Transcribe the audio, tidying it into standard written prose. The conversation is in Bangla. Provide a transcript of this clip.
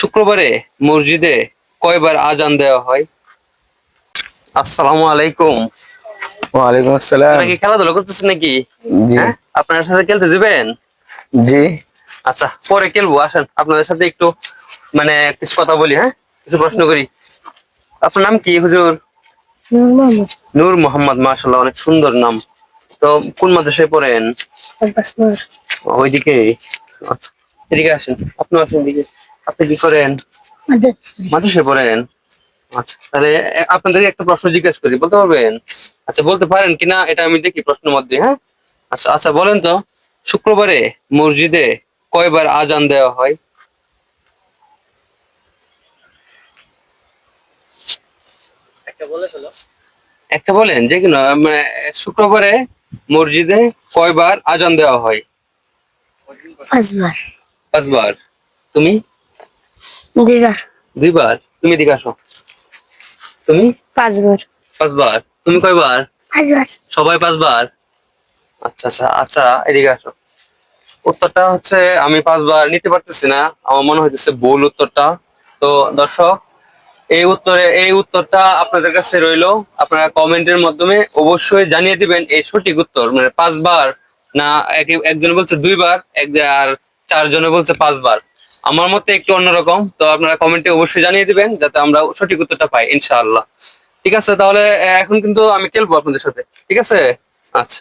শুক্রবারে মসজিদে কয়বার আজান দেওয়া হয়? আসসালামু আলাইকুম। ওয়ালাইকুম আসসালাম। আপনারা কি খেলাধুলা করতেছেন নাকি? জি। হ্যাঁ, আপনার সাথে খেলতে দিবেন? জি। আচ্ছা, পরে খেলবো। আসেন, আপনাদের সাথে একটু কিছু কথা বলি। হ্যাঁ, কিছু প্রশ্ন করি। আপনার নাম কি হুজুর? নূর মোহাম্মদ নূর মোহাম্মদ, মাশাআল্লাহ, অনেক সুন্দর নাম। তো কোন মাদ্রাসায় পড়েন? আব্বাস নূর ওইদিকে। আচ্ছা, এদিকে আসেন, আপনি আসেন এদিকে। আপনি কি করেন? মাদার মাদ্রাসায় পড়েন? আচ্ছা, তাহলে আপনাদেরকে একটা প্রশ্ন জিজ্ঞেস করি, বলতে পারবেন? আচ্ছা, বলতে পারেন কিনা এটা আমি দেখি প্রশ্নের মধ্যে। হ্যাঁ, আচ্ছা আচ্ছা, বলেন তো, শুক্রবারে মসজিদে কয়বার আজান দেওয়া হয়? একটা বলেন যে কিনা, শুক্রবারে মসজিদে কয়বার আজান দেওয়া হয়? পাঁচবার 5 বার। তুমি? দুইবার 2 বার। তুমি এদিকে আসো। তুমি? পাঁচবার 5 বার। তুমি কয়বার? পাঁচবার সবাই 5 বার। আচ্ছা আচ্ছা আচ্ছা, এদিকে আসো। উত্তরটা হচ্ছে আমি 5 বার নিতে পারতেছি না, আমার মনে হইতেছে ভুল উত্তরটা। তো দর্শক, এই উত্তরটা আপনাদের কাছে রইলো। আপনারা কমেন্টের মাধ্যমে অবশ্যই জানিয়ে দিবেন এই সঠিক উত্তর, 5 বার না। একজনে বলছে 2 বার, আর 4 জনে বলছে 5 বার। আমার মতে একটু অন্যরকম। তো আপনারা কমেন্টে অবশ্যই জানিয়ে দিবেন যাতে আমরা সঠিক উত্তরটা পাই, ইনশাআল্লাহ। ঠিক আছে, তাহলে এখন কিন্তু আমি খেলবো আপনাদের সাথে। ঠিক আছে? আচ্ছা।